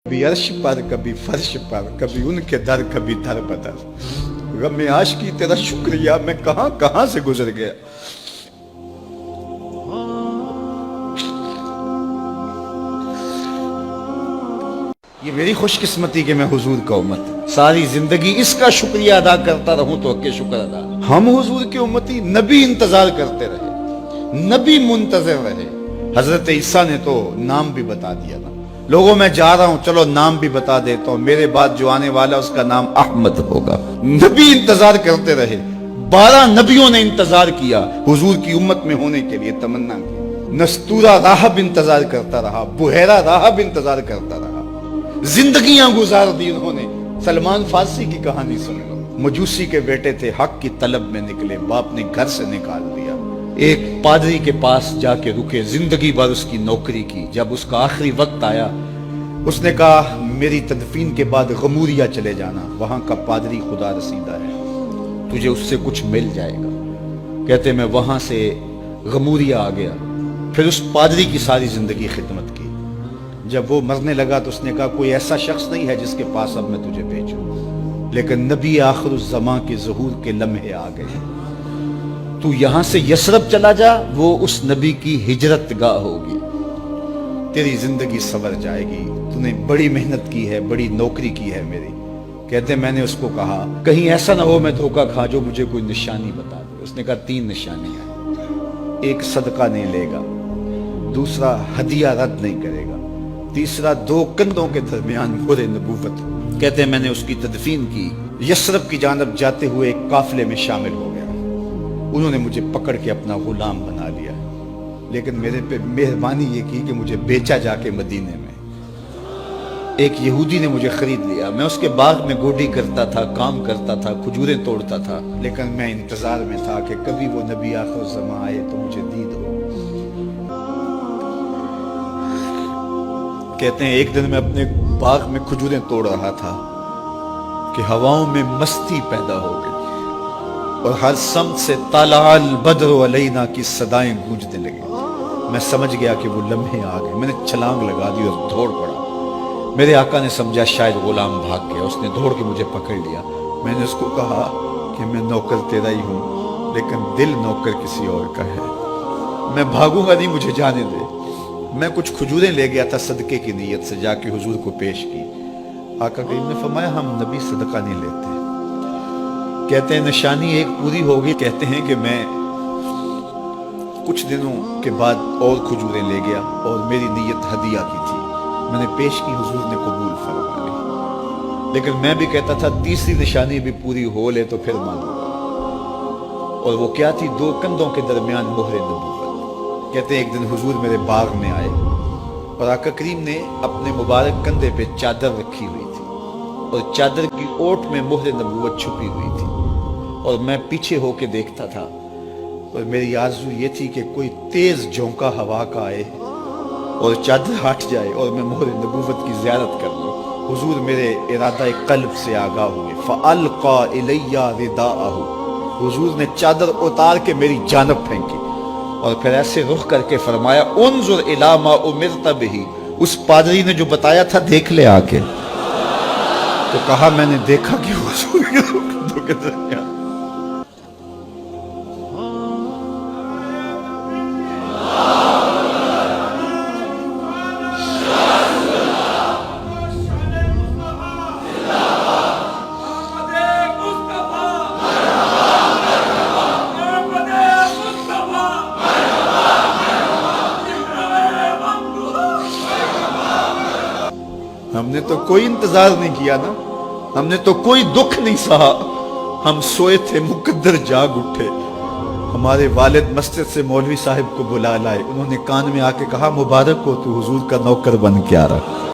कभी अर्श पर कभी फर्श पर कभी उनके दर कभी दर बदर। गम आशिकी तेरा शुक्रिया मैं कहां कहां से गुजर गया। ये मेरी खुशकिस्मती कि मैं हुजूर का उम्मत सारी जिंदगी इसका शुक्रिया अदा करता रहूं तो हक़ शुक्र अदा। हम हुजूर की उम्मती नबी इंतजार करते रहे, नबी मुंतज़िर रहे। हजरत ईसा ने तो नाम भी बता दिया ना, लोगों मैं जा रहा हूं चलो नाम भी बता देता हूं, मेरे बाद जो आने वाला उसका नाम अहमद होगा। नबी इंतजार करते रहे, 12 नबियों ने इंतजार किया हुजूर की उम्मत में होने के लिए, तमन्ना की। नस्तूरा राहब इंतजार करता रहा, बुहैरा राहब इंतजार करता रहा, जिंदगियां गुजार दी उन्होंने। सलमान फारसी की कहानी सुन लो, मजूसी के बेटे थे, हक की तलब में निकले, बाप ने घर से निकाल दिया। एक पादरी के पास जाके रुके, जिंदगी भर उसकी नौकरी की। जब उसका आखिरी वक्त आया उसने कहा मेरी तदफीन के बाद गमूरिया चले जाना, वहां का पादरी खुदा रसीदा है, तुझे उससे कुछ मिल जाएगा। कहते मैं वहां से गमूरिया आ गया, फिर उस पादरी की सारी जिंदगी खिदमत की। जब वो मरने लगा तो उसने कहा कोई ऐसा शख्स नहीं है जिसके पास अब मैं तुझे भेजूं, लेकिन नबी आखिरुज़्ज़मां के ज़हूर के लम्हे आ गए। तू यहां से यसरब चला जा, वो उस नबी की हिजरत गाह होगी, तेरी जिंदगी संवर जाएगी। तूने बड़ी मेहनत की है, बड़ी नौकरी की है मेरी। कहते मैंने उसको कहा कहीं ऐसा ना हो मैं धोखा खा जो मुझे कोई निशानी बता दे। उसने कहा 3 निशानियां, एक सदका नहीं लेगा, दूसरा हदिया रद्द नहीं करेगा, तीसरा 2 कंधों के दरमियान मोहरे नबूवत। कहते मैंने उसकी तदफीन की, यसरब की जानब जाते हुए एक काफिले में शामिल हो गया। उन्होंने मुझे पकड़ के अपना गुलाम बना लिया, लेकिन मेरे पे मेहरबानी ये की कि मुझे बेचा जाके मदीने में। एक यहूदी ने मुझे खरीद लिया, मैं उसके बाग में गोडी करता था, काम करता था, खजूरें तोड़ता था, लेकिन मैं इंतजार में था कि कभी वो नबी आखिरुज़्ज़मां आए तो मुझे दीद हो। कहते हैं एक दिन मैं अपने बाग में खजूरें तोड़ रहा था कि हवाओं में मस्ती पैदा हो गई और हर समत से तालाल बद्र अलैना की सदाएं गूंजने लगी। मैं समझ गया कि वो लम्हे आ गए, मैंने छलांग लगा दी और दौड़ पड़ा। मेरे आका ने समझा शायद गुलाम भाग गया, उसने दौड़ के मुझे पकड़ लिया। मैंने उसको कहा कि मैं नौकर तेरा ही हूं, लेकिन दिल नौकर किसी और का है, मैं भागूंगा नहीं, मुझे जाने दे। मैं कुछ खजूरें ले गया था सदके की नीयत से, जाके हुजूर को पेश की। आका करीम ने फरमाया हम नबी सदका नहीं लेते। कहते हैं निशानी एक पूरी होगी। कहते हैं कि मैं कुछ दिनों के बाद और खजूरें ले गया और मेरी नीयत हदिया की थी, मैंने पेश की, हुजूर ने कबूल फरमा ली। लेकिन मैं भी कहता था तीसरी निशानी भी पूरी हो ले तो फिर मानूंगा, और वो क्या थी? 2 कंधों के दरमियान मोहरे नबूवत। कहते हैं एक दिन हुजूर मेरे बाग में आए और आका करीम ने अपने मुबारक कंधे पे चादर रखी हुई थी और चादर की ओट में मोहरे नबूवत छुपी हुई थी, और मैं पीछे होके देखता था। और मेरी आरज़ू ये थी कि कोई तेज झोंका हवा का आए और चादर हट जाए और मैं मोहरे नबूवत की ज़ियारत कर लूँ। हुजूर मेरे इरादा कल्ब से आगाह हुए, फ़अल्क़ा इलैया रिदाअहु, हुजूर ने चादर उतार के मेरी जानब फेंकी और फिर ऐसे रुख करके फरमाया उन्ज़ुर इला मा उमिरत बिही, उस पादरी ने जो बताया था देख ले आके। तो कहा मैंने देखा कि हुजूर के कंधों के दरमियान हमने तो कोई इंतजार नहीं किया ना, हमने तो कोई दुख नहीं सहा, हम सोए थे मुकद्दर जाग उठे। हमारे वालिद मस्जिद से मौलवी साहब को बुला लाए, उन्होंने कान में आके कहा मुबारक हो तू हुजूर का नौकर बन के आ रहा।